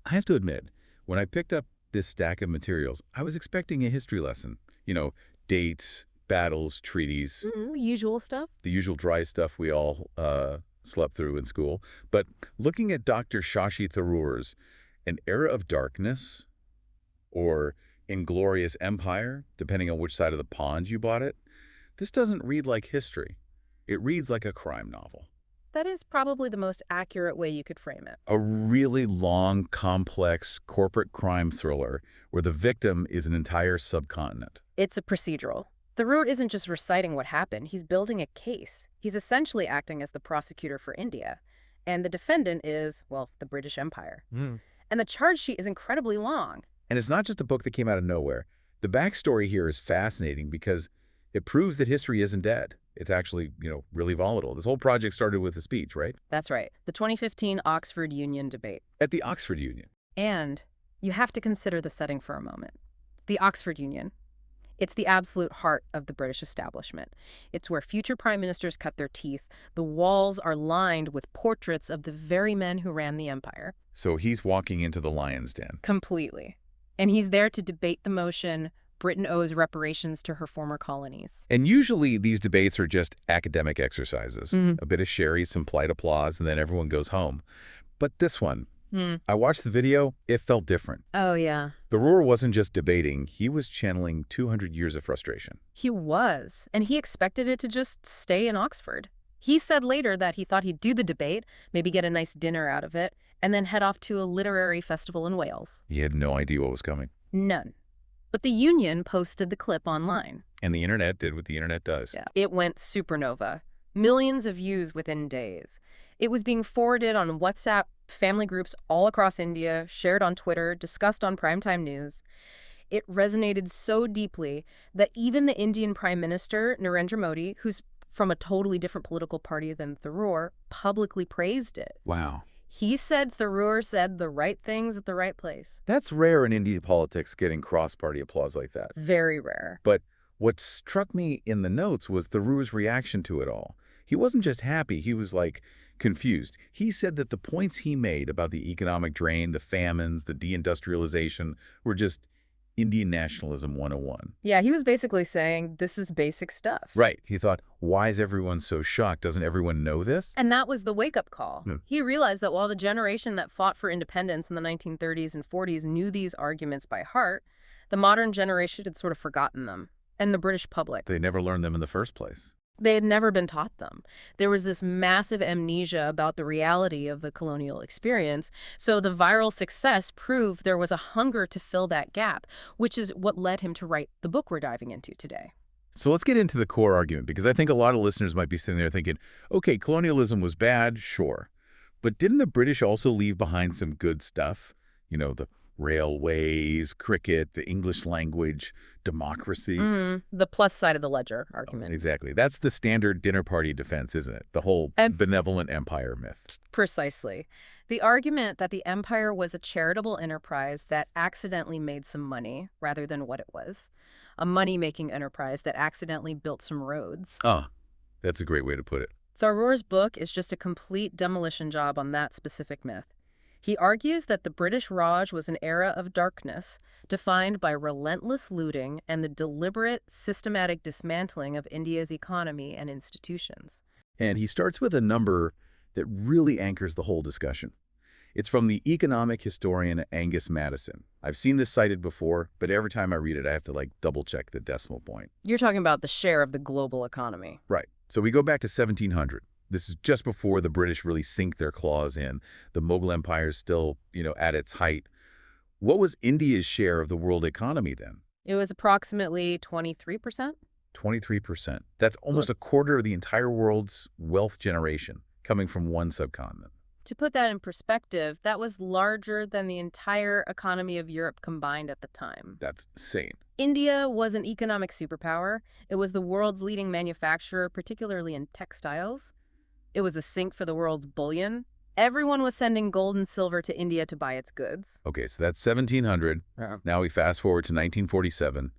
I have to admit, when I picked up this stack of materials, I was expecting a history lesson. Dates, battles, treaties, Usual stuff. the usual dry stuff we all slept through in school. But looking at Dr. Shashi Tharoor's An Era of Darkness or Inglorious Empire, depending on which side of the pond you bought it, this doesn't read like history. It reads like a crime novel. That is probably the most accurate way you could frame it. A really long, complex corporate crime thriller where the victim is an entire subcontinent. It's a procedural. Tharoor isn't just reciting what happened, he's building a case. He's essentially acting as the prosecutor for India. And the defendant is, well, the British Empire. And the charge sheet is incredibly long. And it's not just a book that came out of nowhere. The backstory here is fascinating because it proves that history isn't dead. It's actually, really volatile. This whole project started with a speech, right? That's right. The 2015 Oxford Union debate. At the Oxford Union. And you have to consider the setting for a moment. The Oxford Union. It's the absolute heart of the British establishment. It's where future prime ministers cut their teeth. The walls are lined with portraits of the very men who ran the empire. So he's walking into the lion's den. Completely. And he's there to debate the motion Britain owes reparations to her former colonies. And usually these debates are just academic exercises. A bit of sherry, some polite applause, and then everyone goes home. But this one, I watched the video, it felt different. Oh, yeah. Tharoor wasn't just debating, he was channeling 200 years of frustration. He was. And he expected it to just stay in Oxford. He said later that he thought he'd do the debate, maybe get a nice dinner out of it, and then head off to a literary festival in Wales. He had no idea what was coming. None. But the Union posted the clip online. And the internet did what the internet does. Yeah. It went supernova. Millions of views within days. It was being forwarded on WhatsApp, family groups all across India, shared on Twitter, discussed on primetime news. It resonated so deeply that even the Indian Prime Minister, Narendra Modi, who's from a totally different political party than Tharoor, publicly praised it. Wow. He said Tharoor said the right things at the right place. That's rare in Indian politics, getting cross-party applause like that. Very rare. But what struck me in the notes was Tharoor's reaction to it all. He wasn't just happy, he was confused. He said that the points he made about the economic drain, the famines, the deindustrialization were just Indian nationalism 101. Yeah, he was basically saying this is basic stuff. Right. He thought, why is everyone so shocked? Doesn't everyone know this? And that was the wake-up call. He realized that while the generation that fought for independence in the 1930s and 40s knew these arguments by heart, the modern generation had sort of forgotten them. And the British public. They never learned them in the first place. They had never been taught them. There was this massive amnesia about the reality of the colonial experience, so the viral success proved there was a hunger to fill that gap, which is what led him to write the book we're diving into today. So let's get into the core argument, because I think a lot of listeners might be sitting there thinking, okay, colonialism was bad, sure. But didn't the British also leave behind some good stuff? The railways, cricket, the English language, democracy. The plus side of the ledger argument. Exactly. That's the standard dinner party defense, isn't it? The whole benevolent empire myth. Precisely. The argument that the empire was a charitable enterprise that accidentally made some money rather than what it was. A money-making enterprise that accidentally built some roads. Oh, that's a great way to put it. Tharoor's book is just a complete demolition job on that specific myth. He argues that the British Raj was an era of darkness defined by relentless looting and the deliberate, systematic dismantling of India's economy and institutions. And he starts with a number that really anchors the whole discussion. It's from the economic historian Angus Maddison. I've seen this cited before, but every time I read it, I have to double-check the decimal point. You're talking about the share of the global economy. Right. So we go back to 1700. This is just before the British really sink their claws in. The Mughal Empire is still, at its height. What was India's share of the world economy then? It was approximately 23%. 23%. That's almost a quarter of the entire world's wealth generation coming from one subcontinent. To put that in perspective, that was larger than the entire economy of Europe combined at the time. That's insane. India was an economic superpower. It was the world's leading manufacturer, particularly in textiles. It was a sink for the world's bullion. Everyone was sending gold and silver to India to buy its goods. Okay, so that's 1700. Yeah. Now we fast forward to 1947.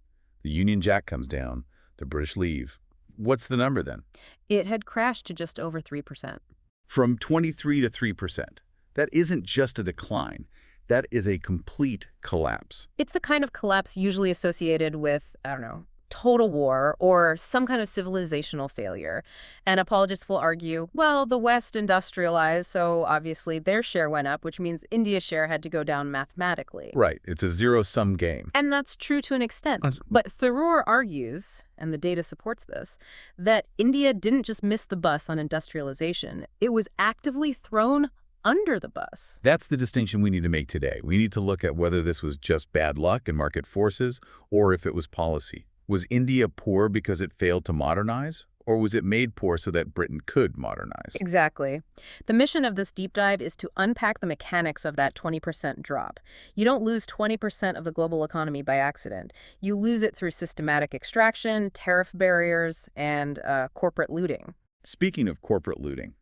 The Union Jack comes down. The British leave. What's the number then? It had crashed to just over 3%. From 23 to 3%. That isn't just a decline. That is a complete collapse. It's the kind of collapse usually associated with, I don't know, total war or some kind of civilizational failure. And apologists will argue, well, the West industrialized, so obviously their share went up, which means India's share had to go down mathematically. Right. It's a zero-sum game. And that's true to an extent. That's- But Tharoor argues, and the data supports this, that India didn't just miss the bus on industrialization. It was actively thrown under the bus. That's the distinction we need to make today. We need to look at whether this was just bad luck and market forces, or if it was policy. Was India poor because it failed to modernize, or was it made poor so that Britain could modernize? Exactly. The mission of this deep dive is to unpack the mechanics of that 20% drop. You don't lose 20% of the global economy by accident. You lose it through systematic extraction, tariff barriers, and corporate looting. Speaking of corporate looting,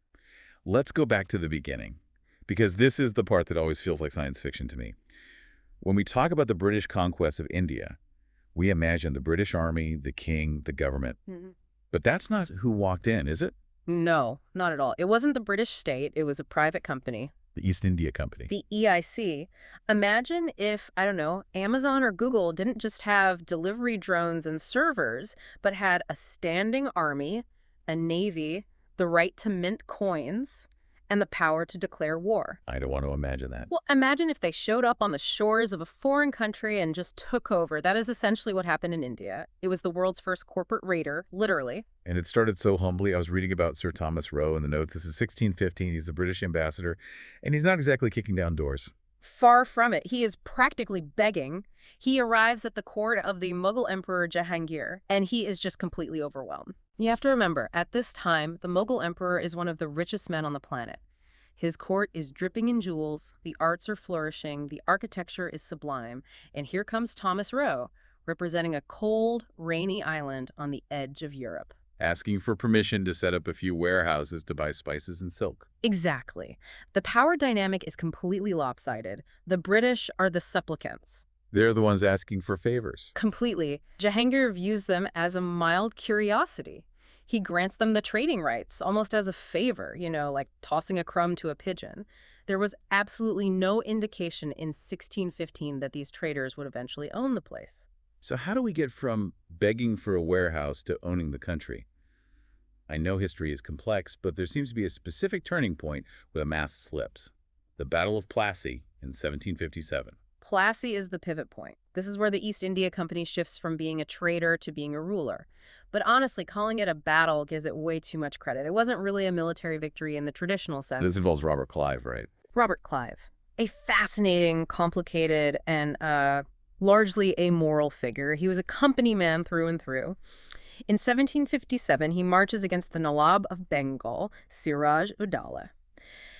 let's go back to the beginning, because this is the part that always feels like science fiction to me. When we talk about the British conquest of India, we imagine the British Army, the king, the government. But that's not who walked in, is it? No, not at all. It wasn't the British state. It was a private company. The East India Company. The EIC. Imagine if, I don't know, Amazon or Google didn't just have delivery drones and servers, but had a standing army, a navy, the right to mint coins, and the power to declare war. I don't want to imagine that. Well, imagine if they showed up on the shores of a foreign country and just took over. That is essentially what happened in India. It was the world's first corporate raider, literally. And it started so humbly. I was reading about Sir Thomas Roe in the notes. This is 1615. He's the British ambassador, and he's not exactly kicking down doors. Far from it. He is practically begging. He arrives at the court of the Mughal Emperor Jahangir, and he is just completely overwhelmed. You have to remember, at this time, the Mughal Emperor is one of the richest men on the planet. His court is dripping in jewels, the arts are flourishing, the architecture is sublime, and here comes Thomas Roe, representing a cold, rainy island on the edge of Europe. Asking for permission to set up a few warehouses to buy spices and silk. Exactly. The power dynamic is completely lopsided. The British are the supplicants. They're the ones asking for favors. Completely. Jahangir views them as a mild curiosity. He grants them the trading rights, almost as a favor, like tossing a crumb to a pigeon. There was absolutely no indication in 1615 that these traders would eventually own the place. So how do we get from begging for a warehouse to owning the country? I know history is complex, but there seems to be a specific turning point where the mask slips. The Battle of Plassey in 1757. Plassey is the pivot point. This is where the East India Company shifts from being a trader to being a ruler. But honestly, calling it a battle gives it way too much credit. It wasn't really a military victory in the traditional sense. This involves Robert Clive, right? Robert Clive, a fascinating, complicated, and largely amoral figure. He was a company man through and through. In 1757, he marches against the Nawab of Bengal, Siraj Uddaula.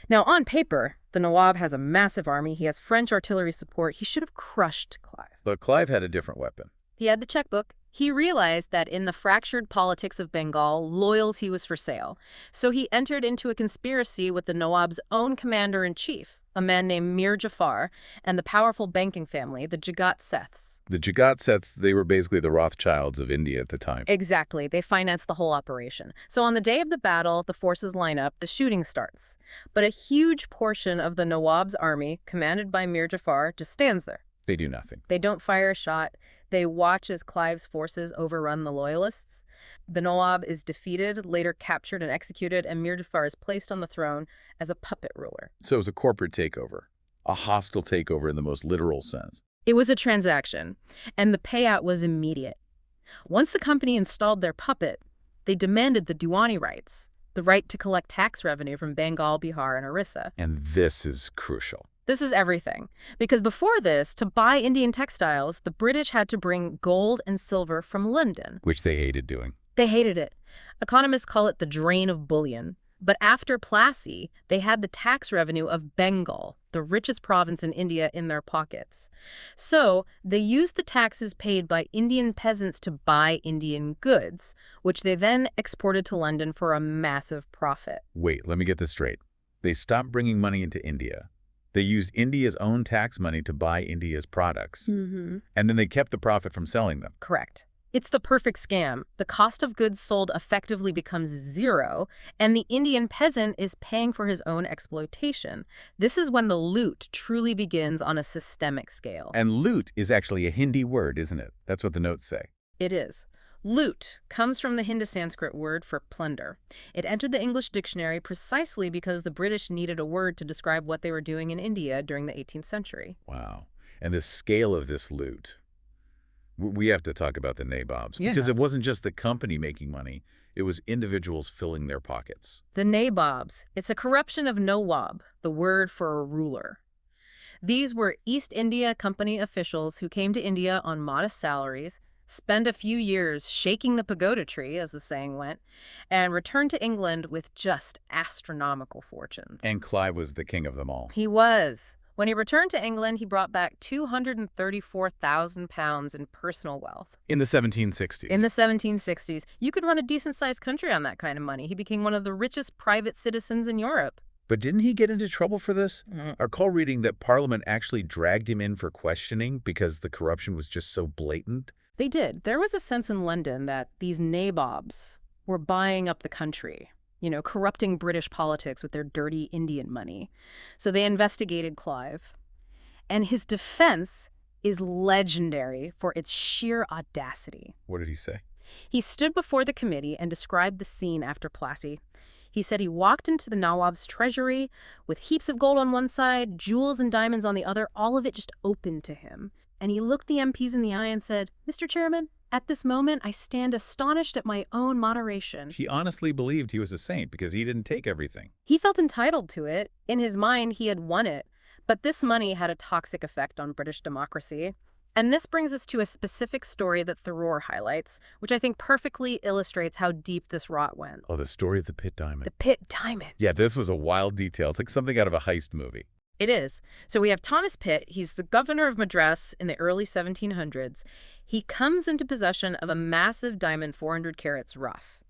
Now, on paper, the Nawab has a massive army. He has French artillery support. He should have crushed Clive. But Clive had a different weapon. He had the checkbook. He realized that in the fractured politics of Bengal, loyalty was for sale. So he entered into a conspiracy with the Nawab's own commander-in-chief, a man named Mir Jafar, and the powerful banking family, the Jagat-Seths. The Jagat-Seths, they were basically the Rothschilds of India at the time. Exactly. They financed the whole operation. So on the day of the battle, the forces line up, the shooting starts. But a huge portion of the Nawab's army, commanded by Mir Jafar, just stands there. They do nothing. They don't fire a shot. They watch as Clive's forces overrun the loyalists. The Nawab is defeated, later captured and executed, and Mir Jafar is placed on the throne as a puppet ruler. So it was a corporate takeover, a hostile takeover in the most literal sense. It was a transaction, and the payout was immediate. Once the company installed their puppet, they demanded the Diwani rights, the right to collect tax revenue from Bengal, Bihar, and Orissa. And this is crucial. This is everything. Because before this, to buy Indian textiles, the British had to bring gold and silver from London. Which they hated doing. They hated it. Economists call it the drain of bullion. But after Plassey, they had the tax revenue of Bengal, the richest province in India, in their pockets. So they used the taxes paid by Indian peasants to buy Indian goods, which they then exported to London for a massive profit. Wait, let me get this straight. They stopped bringing money into India. They used India's own tax money to buy India's products. And then they kept the profit from selling them. Correct. It's the perfect scam. The cost of goods sold effectively becomes zero, and the Indian peasant is paying for his own exploitation. This is when the loot truly begins on a systemic scale. And loot is actually a Hindi word, isn't it? That's what the notes say. It is. Loot comes from the Hindi-Sanskrit word for plunder. It entered the English dictionary precisely because the British needed a word to describe what they were doing in India during the 18th century. Wow. And the scale of this loot. We have to talk about the nabobs. Yeah. Because it wasn't just the company making money. It was individuals filling their pockets. The nabobs. It's a corruption of nawab, the word for a ruler. These were East India Company officials who came to India on modest salaries, spend a few years shaking the pagoda tree, as the saying went, and return to England with just astronomical fortunes. And Clive was the king of them all. He was. When he returned to England, he brought back £234,000 in personal wealth. In the 1760s. In the 1760s, you could run a decent-sized country on that kind of money. He became one of the richest private citizens in Europe. But didn't he get into trouble for this? Mm. I recall reading that Parliament actually dragged him in for questioning because the corruption was just so blatant. They did. There was a sense in London that these nabobs were buying up the country, corrupting British politics with their dirty Indian money. So they investigated Clive. And his defense is legendary for its sheer audacity. What did he say? He stood before the committee and described the scene after Plassey. He said he walked into the Nawab's treasury with heaps of gold on one side, jewels and diamonds on the other, all of it just open to him. And he looked the MPs in the eye and said, "Mr. Chairman, at this moment, I stand astonished at my own moderation." He honestly believed he was a saint because he didn't take everything. He felt entitled to it. In his mind, he had won it. But this money had a toxic effect on British democracy. And this brings us to a specific story that Tharoor highlights, which I think perfectly illustrates how deep this rot went. Oh, the story of the Pitt Diamond. The Pitt Diamond. Yeah, this was a wild detail. It's like something out of a heist movie. It is. So we have Thomas Pitt. He's the governor of Madras in the early 1700s. He comes into possession of a massive diamond 400 carats rough.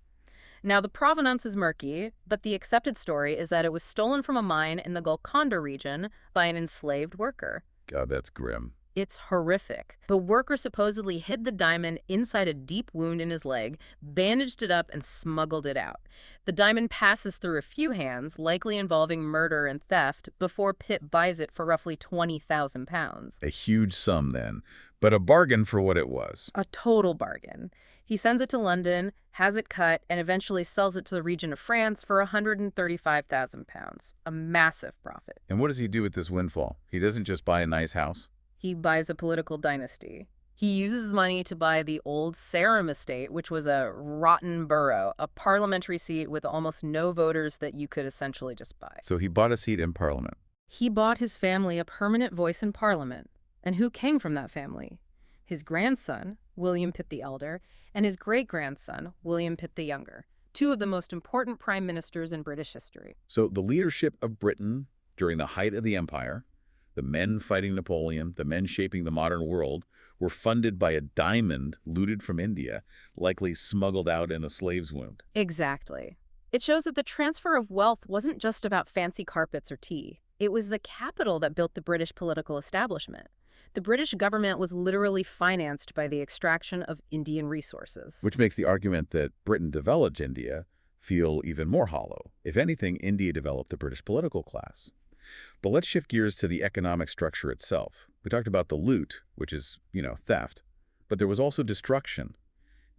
Now, the provenance is murky, but the accepted story is that it was stolen from a mine in the Golconda region by an enslaved worker. God, that's grim. It's horrific. The worker supposedly hid the diamond inside a deep wound in his leg, bandaged it up, and smuggled it out. The diamond passes through a few hands, likely involving murder and theft, before Pitt buys it for roughly £20,000. A huge sum then, but a bargain for what it was. A total bargain. He sends it to London, has it cut, and eventually sells it to the region of France for £135,000. A massive profit. And what does he do with this windfall? He doesn't just buy a nice house. He buys a political dynasty. He uses the money to buy the old Sarum estate, which was a rotten borough, a parliamentary seat with almost no voters that you could essentially just buy. So he bought a seat in Parliament. He bought his family a permanent voice in Parliament. And who came from that family? His grandson, William Pitt the Elder, and his great-grandson, William Pitt the Younger, two of the most important prime ministers in British history. So the leadership of Britain during the height of the empire, the men fighting Napoleon, the men shaping the modern world, were funded by a diamond looted from India, likely smuggled out in a slave's wound. Exactly. It shows that the transfer of wealth wasn't just about fancy carpets or tea. It was the capital that built the British political establishment. The British government was literally financed by the extraction of Indian resources. Which makes the argument that Britain developed India feel even more hollow. If anything, India developed the British political class. But let's shift gears to the economic structure itself. We talked about the loot, which is, theft. But there was also destruction,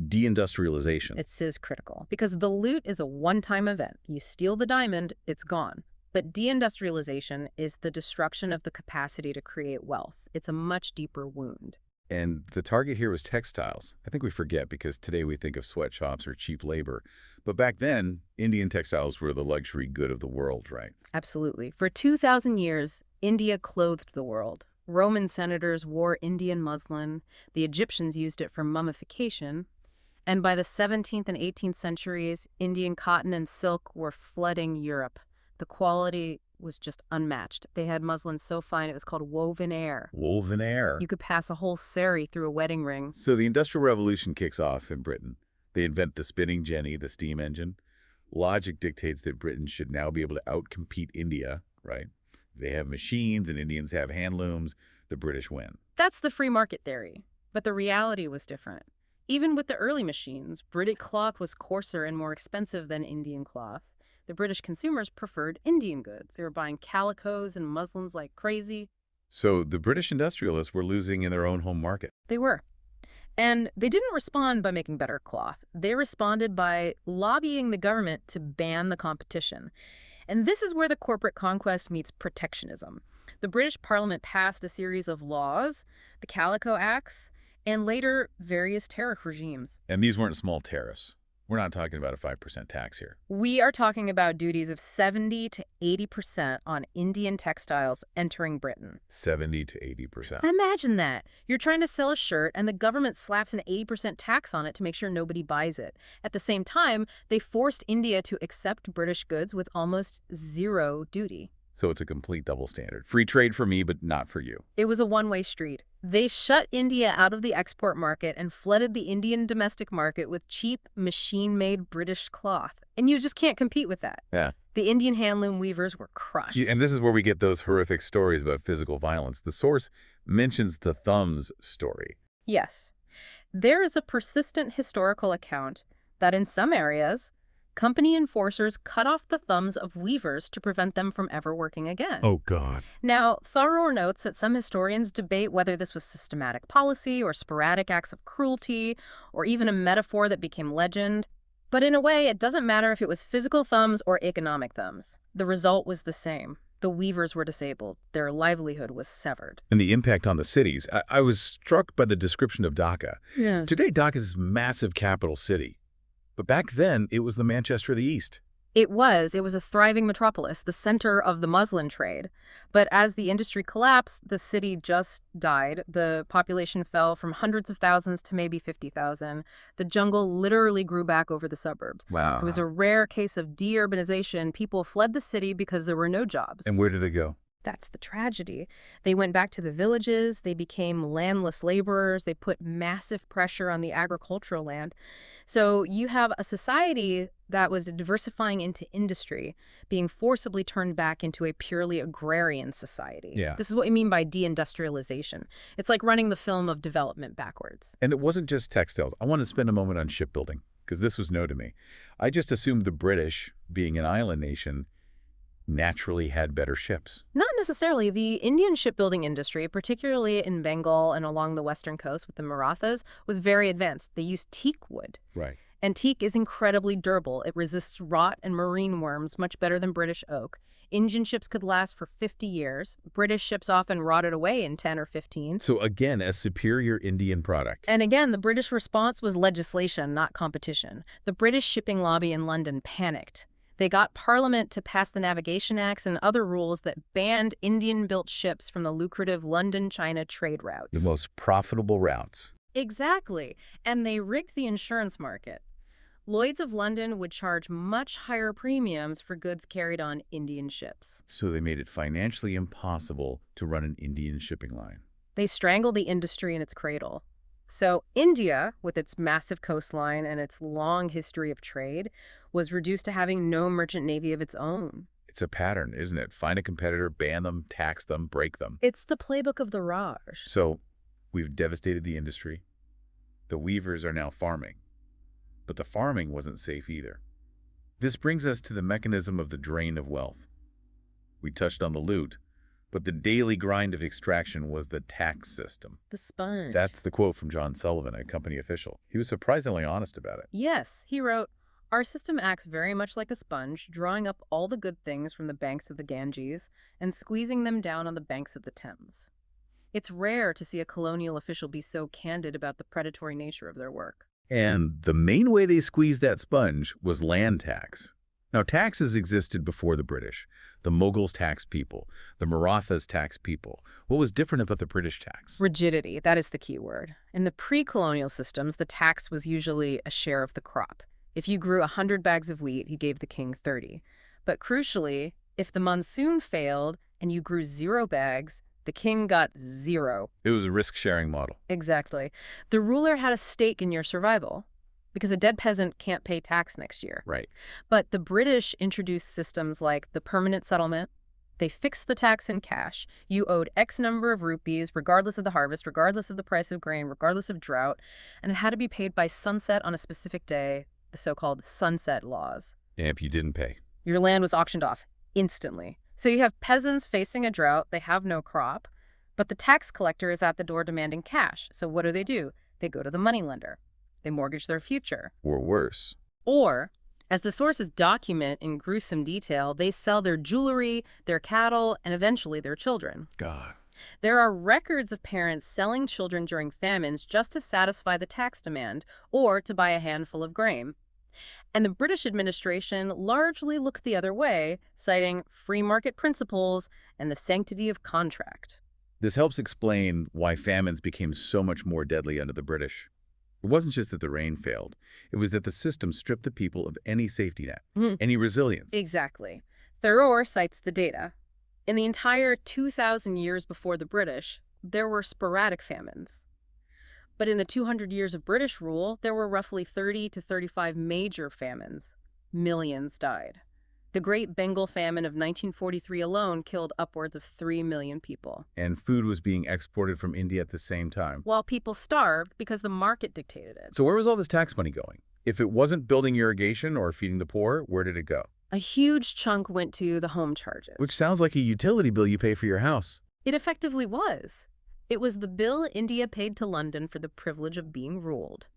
deindustrialization. This is critical because the loot is a one-time event. You steal the diamond, it's gone. But deindustrialization is the destruction of the capacity to create wealth. It's a much deeper wound. And the target here was textiles. I think we forget because today we think of sweatshops or cheap labor. But back then, Indian textiles were the luxury good of the world, right? Absolutely. For 2,000 years, India clothed the world. Roman senators wore Indian muslin. The Egyptians used it for mummification. And by the 17th and 18th centuries, Indian cotton and silk were flooding Europe. The quality was just unmatched. They had muslin so fine it was called woven air. Woven air. You could pass a whole sari through a wedding ring. So the Industrial Revolution kicks off in Britain. They invent the spinning jenny, the steam engine. Logic dictates that Britain should now be able to outcompete India, right? They have machines and Indians have hand looms. The British win. That's the free market theory. But the reality was different. Even with the early machines, British cloth was coarser and more expensive than Indian cloth. The British consumers preferred Indian goods. They were buying calicos and muslins like crazy. So the British industrialists were losing in their own home market. They were. And they didn't respond by making better cloth. They responded by lobbying the government to ban the competition. And this is where the corporate conquest meets protectionism. The British Parliament passed a series of laws, the Calico Acts, and later various tariff regimes. And these weren't small tariffs. We're not talking about a 5% tax here. We are talking about duties of 70 to 80% on Indian textiles entering Britain. 70 to 80%. Imagine that. You're trying to sell a shirt and the government slaps an 80% tax on it to make sure nobody buys it. At the same time, they forced India to accept British goods with almost zero duty. So it's a complete double standard. Free trade for me, but not for you. It was a one-way street. They shut India out of the export market and flooded the Indian domestic market with cheap, machine-made British cloth. And you just can't compete with that. Yeah. The Indian handloom weavers were crushed. And this is where we get those horrific stories about physical violence. The source mentions the thumbs story. Yes. There is a persistent historical account that in some areas, company enforcers cut off the thumbs of weavers to prevent them from ever working again. Oh, God. Now, Tharoor notes that some historians debate whether this was systematic policy or sporadic acts of cruelty or even a metaphor that became legend. But in a way, it doesn't matter if it was physical thumbs or economic thumbs. The result was the same. The weavers were disabled. Their livelihood was severed. And the impact on the cities. I was struck by the description of Dhaka. Yeah. Today, Dhaka is this massive capital city. But back then, it was the Manchester of the East. It was a thriving metropolis, the center of the muslin trade. But as the industry collapsed, the city just died. The population fell from hundreds of thousands to maybe 50,000. The jungle literally grew back over the suburbs. Wow. It was a rare case of de-urbanization. People fled the city because there were no jobs. And where did they go? That's the tragedy. They went back to the villages. They became landless laborers. They put massive pressure on the agricultural land. So you have a society that was diversifying into industry being forcibly turned back into a purely agrarian society. Yeah. This is what I mean by deindustrialization. It's like running the film of development backwards. And it wasn't just textiles. I want to spend a moment on shipbuilding, because this was new to me. I just assumed the British, being an island nation, naturally had better ships. Not necessarily. The Indian shipbuilding industry, particularly in Bengal and along the western coast with the Marathas, was very advanced. They used teak wood. Right. And teak is incredibly durable. It resists rot and marine worms much better than British oak. Indian ships could last for 50 years. British ships often rotted away in 10 or 15. So again, a superior Indian product. And again, the British response was legislation, not competition. The British shipping lobby in London panicked. They got Parliament to pass the Navigation Acts and other rules that banned Indian-built ships from the lucrative London-China trade routes. The most profitable routes. Exactly. And they rigged the insurance market. Lloyd's of London would charge much higher premiums for goods carried on Indian ships. So they made it financially impossible to run an Indian shipping line. They strangled the industry in its cradle. So India, with its massive coastline and its long history of trade, was reduced to having no merchant navy of its own. It's a pattern, isn't it? Find a competitor, ban them, tax them, break them. It's the playbook of the Raj. So we've devastated the industry. The weavers are now farming. But the farming wasn't safe either. This brings us to the mechanism of the drain of wealth. We touched on the loot, but the daily grind of extraction was the tax system. The sponge. That's the quote from John Sullivan, a company official. He was surprisingly honest about it. Yes, he wrote, "Our system acts very much like a sponge, drawing up all the good things from the banks of the Ganges and squeezing them down on the banks of the Thames." It's rare to see a colonial official be so candid about the predatory nature of their work. And the main way they squeezed that sponge was land tax. Now, taxes existed before the British. The Mughals taxed people. The Marathas taxed people. What was different about the British tax? Rigidity, that is the key word. In the pre-colonial systems, the tax was usually a share of the crop. If you grew 100 bags of wheat, you gave the king 30. But crucially, if the monsoon failed and you grew 0 bags, the king got 0. It was a risk-sharing model. Exactly. The ruler had a stake in your survival because a dead peasant can't pay tax next year. Right. But the British introduced systems like the permanent settlement, They fixed the tax in cash. You owed X number of rupees, regardless of the harvest, regardless of the price of grain, regardless of drought, and it had to be paid by sunset on a specific day, the so-called sunset laws. And if you didn't pay. Your land was auctioned off instantly. So you have peasants facing a drought, they have no crop, but the tax collector is at the door demanding cash. So what do? They go to the moneylender. They mortgage their future. Or worse. Or, as the sources document in gruesome detail, they sell their jewelry, their cattle, and eventually their children. God. There are records of parents selling children during famines just to satisfy the tax demand or to buy a handful of grain. And the British administration largely looked the other way, citing free market principles and the sanctity of contract. This helps explain why famines became so much more deadly under the British. It wasn't just that the rain failed. It was that the system stripped the people of any safety net, any resilience. Exactly. Tharoor cites the data. In the entire 2,000 years before the British, there were sporadic famines. But in the 200 years of British rule, there were roughly 30 to 35 major famines. Millions died. The Great Bengal Famine of 1943 alone killed upwards of 3 million people. And food was being exported from India at the same time. While people starved because the market dictated it. So where was all this tax money going? If it wasn't building irrigation or feeding the poor, where did it go? A huge chunk went to the home charges. Which sounds like a utility bill you pay for your house. It effectively was. It was the bill India paid to London for the privilege of being ruled.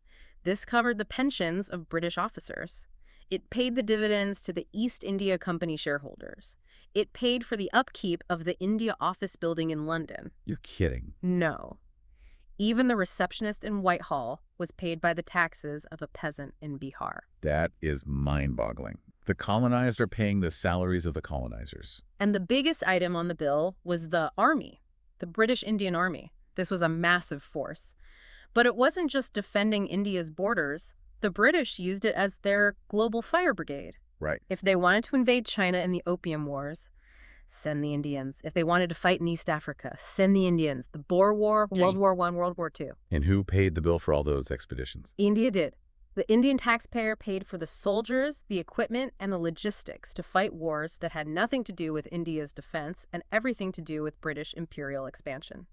This covered the pensions of British officers. It paid the dividends to the East India Company shareholders. It paid for the upkeep of the India office building in London. You're kidding. No. Even the receptionist in Whitehall was paid by the taxes of a peasant in Bihar. That is mind-boggling. The colonized are paying the salaries of the colonizers. And the biggest item on the bill was the army, the British Indian Army. This was a massive force. But it wasn't just defending India's borders. The British used it as their global fire brigade. Right. If they wanted to invade China in the Opium Wars, send the Indians. If they wanted to fight in East Africa, send the Indians. The Boer War, World War I, World War II. And who paid the bill for all those expeditions? India did. The Indian taxpayer paid for the soldiers, the equipment, and the logistics to fight wars that had nothing to do with India's defense and everything to do with British imperial expansion.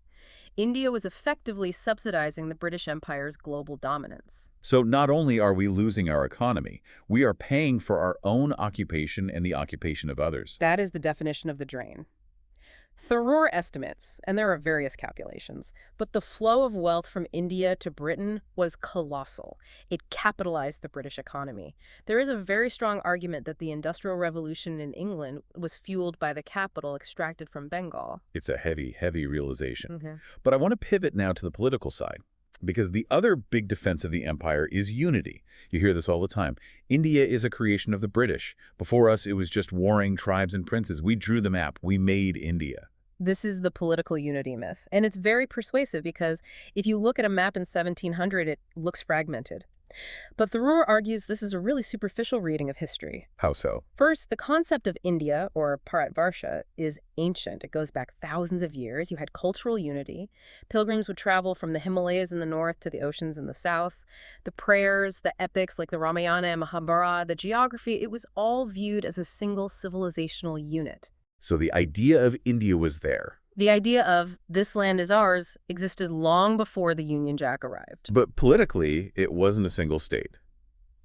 India was effectively subsidizing the British Empire's global dominance. So not only are we losing our economy, we are paying for our own occupation and the occupation of others. That is the definition of the drain. Tharoor estimates, and there are various calculations, but the flow of wealth from India to Britain was colossal. It capitalized the British economy. There is a very strong argument that the Industrial Revolution in England was fueled by the capital extracted from Bengal. It's a heavy, heavy realization. Mm-hmm. But I want to pivot now to the political side, because the other big defense of the empire is unity. You hear this all the time. India is a creation of the British. Before us, it was just warring tribes and princes. We drew the map. We made India. This is the political unity myth, and it's very persuasive because if you look at a map in 1700, it looks fragmented. But Tharoor argues this is a really superficial reading of history. How so? First, the concept of India, or Bharatvarsha, is ancient. It goes back thousands of years. You had cultural unity. Pilgrims would travel from the Himalayas in the north to the oceans in the south. The prayers, the epics like the Ramayana and Mahabharata, the geography, it was all viewed as a single civilizational unit. So the idea of India was there. The idea of this land is ours existed long before the Union Jack arrived. But politically, it wasn't a single state.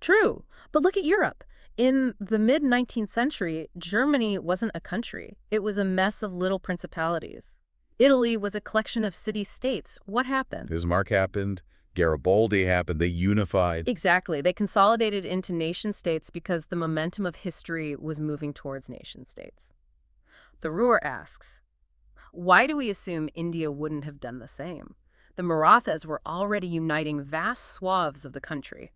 True. But look at Europe. In the mid-19th century, Germany wasn't a country. It was a mess of little principalities. Italy was a collection of city-states. What happened? Bismarck happened. Garibaldi happened. They unified. Exactly. They consolidated into nation-states because the momentum of history was moving towards nation-states. Tharoor asks, why do we assume India wouldn't have done the same? The Marathas were already uniting vast swaths of the country.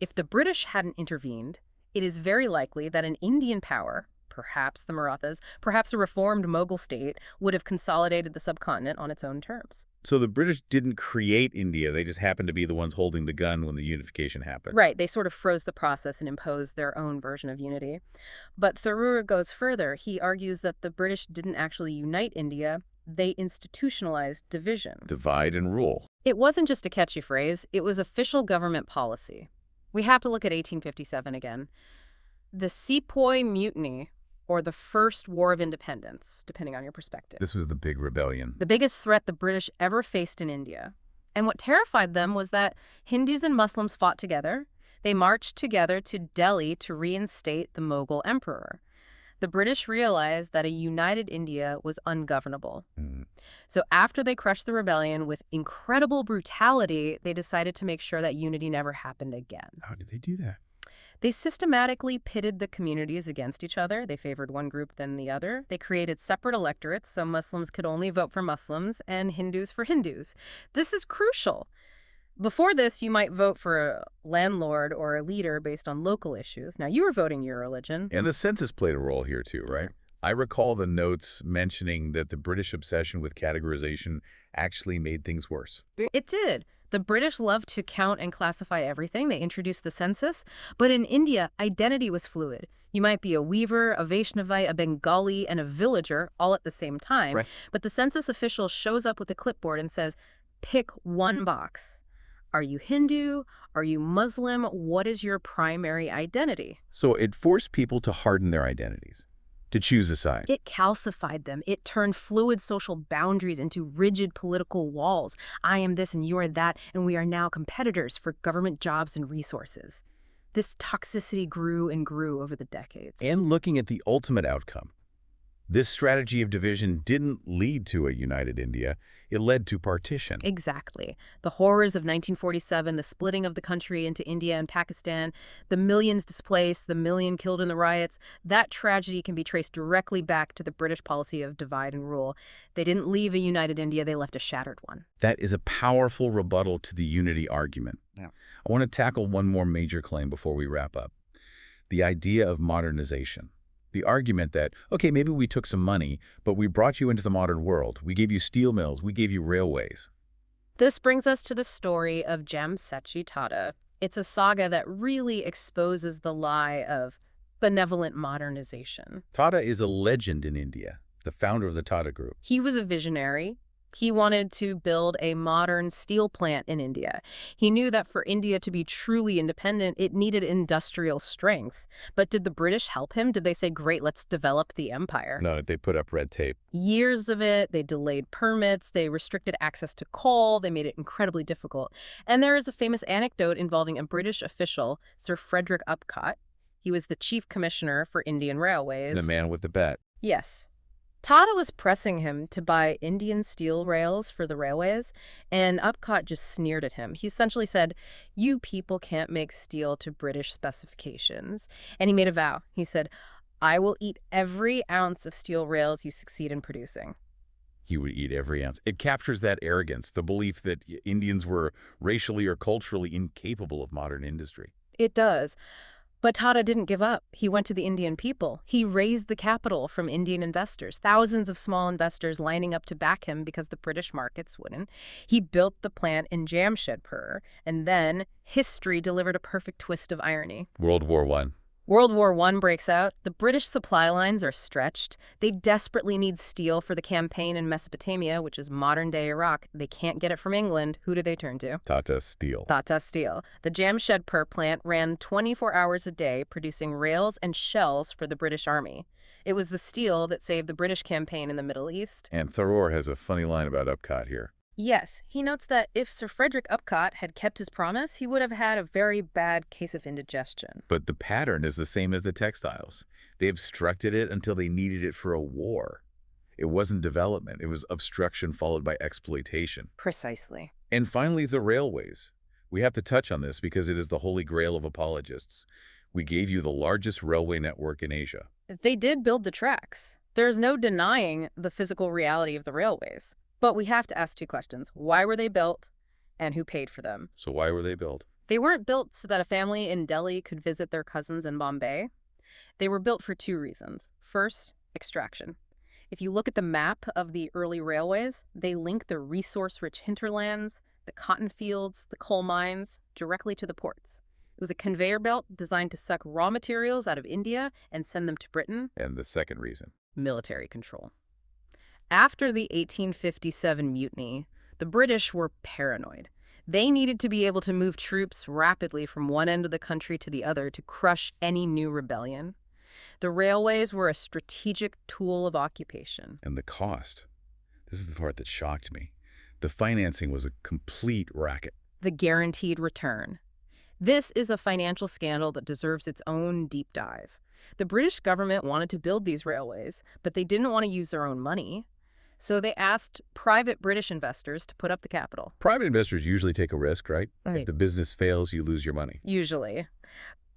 If the British hadn't intervened, it is very likely that an Indian power, perhaps the Marathas, perhaps a reformed Mughal state, would have consolidated the subcontinent on its own terms. So the British didn't create India. They just happened to be the ones holding the gun when the unification happened. Right. They sort of froze the process and imposed their own version of unity. But Tharoor goes further. He argues that the British didn't actually unite India. They institutionalized division. Divide and rule. It wasn't just a catchy phrase. It was official government policy. We have to look at 1857 again. The Sepoy Mutiny, or the First War of Independence, depending on your perspective. This was the big rebellion. The biggest threat the British ever faced in India. And what terrified them was that Hindus and Muslims fought together. They marched together to Delhi to reinstate the Mughal emperor. The British realized that a united India was ungovernable. So after they crushed the rebellion with incredible brutality, they decided to make sure that unity never happened again. How did they do that? They systematically pitted the communities against each other. They favored one group than the other. They created separate electorates, so Muslims could only vote for Muslims and Hindus for Hindus. This is crucial. Before this, you might vote for a landlord or a leader based on local issues. Now, you were voting your religion. And the census played a role here too, right? I recall the notes mentioning that the British obsession with categorization actually made things worse. It did. The British loved to count and classify everything. They introduced the census. But in India, identity was fluid. You might be a weaver, a Vaishnavite, a Bengali, and a villager all at the same time. Right. But the census official shows up with a clipboard and says, pick one box. Are you Hindu? Are you Muslim? What is your primary identity? So it forced people to harden their identities, to choose a side. It calcified them. It turned fluid social boundaries into rigid political walls. I am this and you are that, and we are now competitors for government jobs and resources. This toxicity grew and grew over the decades. And looking at the ultimate outcome, this strategy of division didn't lead to a united India. It led to partition. Exactly. The horrors of 1947, the splitting of the country into India and Pakistan, the millions displaced, the million killed in the riots, that tragedy can be traced directly back to the British policy of divide and rule. They didn't leave a united India, they left a shattered one. That is a powerful rebuttal to the unity argument. Yeah. I want to tackle one more major claim before we wrap up. The idea of modernization. The argument that, okay, maybe we took some money, but we brought you into the modern world. We gave you steel mills. We gave you railways. This brings us to the story of Shashi Tharoor. It's a saga that really exposes the lie of benevolent modernization. Tata is a legend in India, the founder of the Tata Group. He was a visionary. He wanted to build a modern steel plant in India. He knew that for India to be truly independent, it needed industrial strength. But did the British help him? Did they say, great, let's develop the empire? No, they put up red tape. Years of it, they delayed permits, they restricted access to coal, they made it incredibly difficult. And there is a famous anecdote involving a British official, Sir Frederick Upcott. He was the chief commissioner for Indian Railways. The man with the bat. Yes. Tata was pressing him to buy Indian steel rails for the railways, and Upcott just sneered at him. He essentially said, you people can't make steel to British specifications. And he made a vow. He said, I will eat every ounce of steel rails you succeed in producing. He would eat every ounce. It captures that arrogance, the belief that Indians were racially or culturally incapable of modern industry. It does. But Tata didn't give up. He went to the Indian people. He raised the capital from Indian investors, thousands of small investors lining up to back him because the British markets wouldn't. He built the plant in Jamshedpur, and then history delivered a perfect twist of irony. World War I. World War I breaks out. The British supply lines are stretched. They desperately need steel for the campaign in Mesopotamia, which is modern-day Iraq. They can't get it from England. Who do they turn to? Tata Steel. Tata Steel. The Jamshedpur plant ran 24 hours a day, producing rails and shells for the British Army. It was the steel that saved the British campaign in the Middle East. And Tharoor has a funny line about Upcott here. Yes, he notes that if Sir Frederick Upcott had kept his promise, he would have had a very bad case of indigestion. But the pattern is the same as the textiles. They obstructed it until they needed it for a war. It wasn't development. It was obstruction followed by exploitation. Precisely. And finally, the railways. We have to touch on this because it is the holy grail of apologists. We gave you the largest railway network in Asia. They did build the tracks. There is no denying the physical reality of the railways. But we have to ask two questions. Why were they built, and who paid for them? So why were they built? They weren't built so that a family in Delhi could visit their cousins in Bombay. They were built for two reasons. First, extraction. If you look at the map of the early railways, they link the resource-rich hinterlands, the cotton fields, the coal mines, directly to the ports. It was a conveyor belt designed to suck raw materials out of India and send them to Britain. And the second reason? Military control. After the 1857 mutiny, the British were paranoid. They needed to be able to move troops rapidly from one end of the country to the other to crush any new rebellion. The railways were a strategic tool of occupation. And the cost. This is the part that shocked me. The financing was a complete racket. The guaranteed return. This is a financial scandal that deserves its own deep dive. The British government wanted to build these railways, but they didn't want to use their own money. So they asked private British investors to put up the capital. Private investors usually take a risk, right? Right. If the business fails, you lose your money. Usually.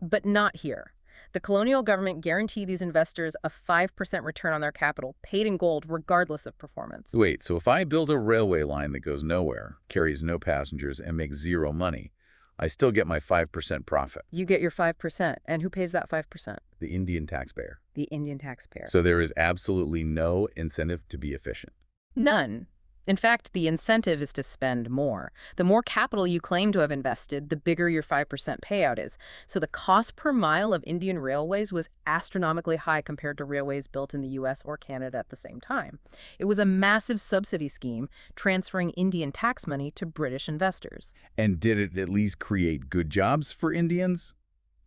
But not here. The colonial government guaranteed these investors a 5% return on their capital, paid in gold, regardless of performance. Wait, so if I build a railway line that goes nowhere, carries no passengers, and makes zero money, I still get my 5% profit? You get your 5%. And who pays that 5%? The Indian taxpayer. The Indian taxpayer. So there is absolutely no incentive to be efficient. None. In fact, the incentive is to spend more. The more capital you claim to have invested, the bigger your 5% payout is. So the cost per mile of Indian railways was astronomically high compared to railways built in the US or Canada at the same time. It was a massive subsidy scheme transferring Indian tax money to British investors. And did it at least create good jobs for Indians?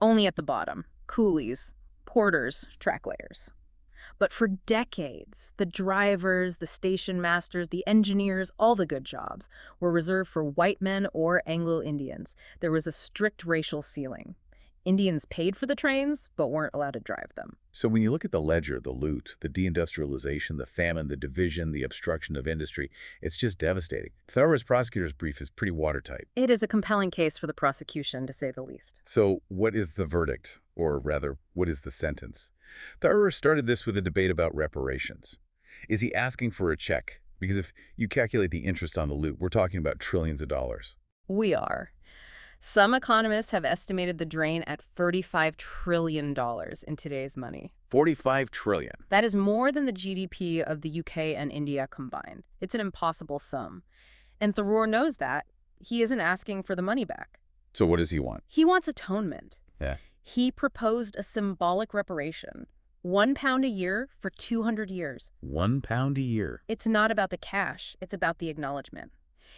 Only at the bottom. Coolies, porters, track layers. But for decades, the drivers, the station masters, the engineers, all the good jobs were reserved for white men or Anglo-Indians. There was a strict racial ceiling. Indians paid for the trains, but weren't allowed to drive them. So when you look at the ledger, the loot, the deindustrialization, the famine, the division, the obstruction of industry, it's just devastating. Tharoor's prosecutor's brief is pretty watertight. It is a compelling case for the prosecution, to say the least. So what is the verdict? Or rather, what is the sentence? Tharoor started this with a debate about reparations. Is he asking for a check? Because if you calculate the interest on the loot, we're talking about trillions of dollars. We are. Some economists have estimated the drain at $35 trillion in today's money. 45 trillion. That is more than the GDP of the UK and India combined. It's an impossible sum. And Tharoor knows that. He isn't asking for the money back. So what does he want? He wants atonement. Yeah. He proposed a symbolic reparation. £1 a year for 200 years. £1 a year. It's not about the cash. It's about the acknowledgement.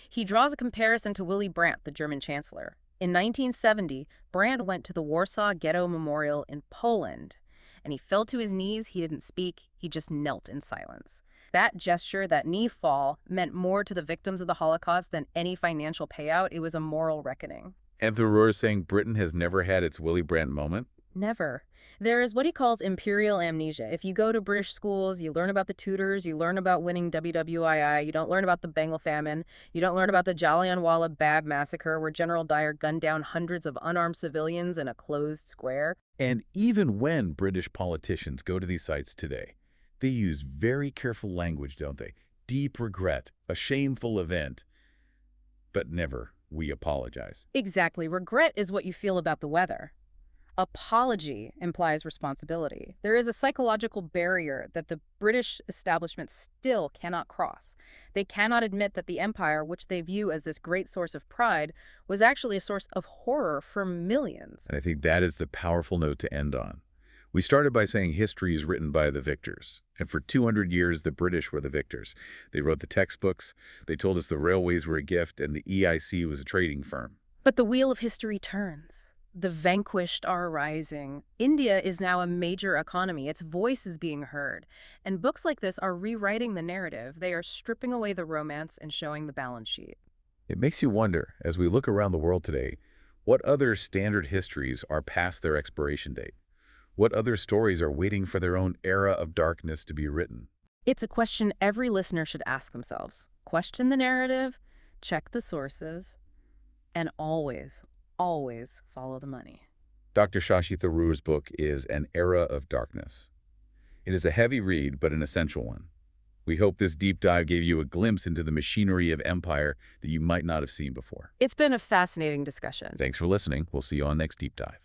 He draws a comparison to Willy Brandt, the German chancellor. In 1970, Brandt went to the Warsaw Ghetto Memorial in Poland, and he fell to his knees. He didn't speak. He just knelt in silence. That gesture, that knee fall, meant more to the victims of the Holocaust than any financial payout. It was a moral reckoning. And Tharoor is saying Britain has never had its Willy Brandt moment? Never. There is what he calls imperial amnesia. If you go to British schools, you learn about the Tudors, you learn about winning WWII, you don't learn about the Bengal famine, you don't learn about the Jallianwala Bagh massacre where General Dyer gunned down hundreds of unarmed civilians in a closed square. And even when British politicians go to these sites today, they use very careful language, don't they? Deep regret, a shameful event, but never, we apologize. Exactly. Regret is what you feel about the weather. Apology implies responsibility. There is a psychological barrier that the British establishment still cannot cross. They cannot admit that the empire, which they view as this great source of pride, was actually a source of horror for millions. And I think that is the powerful note to end on. We started by saying history is written by the victors. And for 200 years, the British were the victors. They wrote the textbooks, they told us the railways were a gift, and the EIC was a trading firm. But the wheel of history turns. The vanquished are rising. India is now a major economy. Its voice is being heard. And books like this are rewriting the narrative. They are stripping away the romance and showing the balance sheet. It makes you wonder, as we look around the world today, what other standard histories are past their expiration date? What other stories are waiting for their own era of darkness to be written? It's a question every listener should ask themselves. Question the narrative, check the sources, and always follow the money. Dr. Shashi Tharoor's book is An Era of Darkness. It is a heavy read, but an essential one. We hope this deep dive gave you a glimpse into the machinery of empire that you might not have seen before. It's been a fascinating discussion. Thanks for listening. We'll see you on next Deep Dive.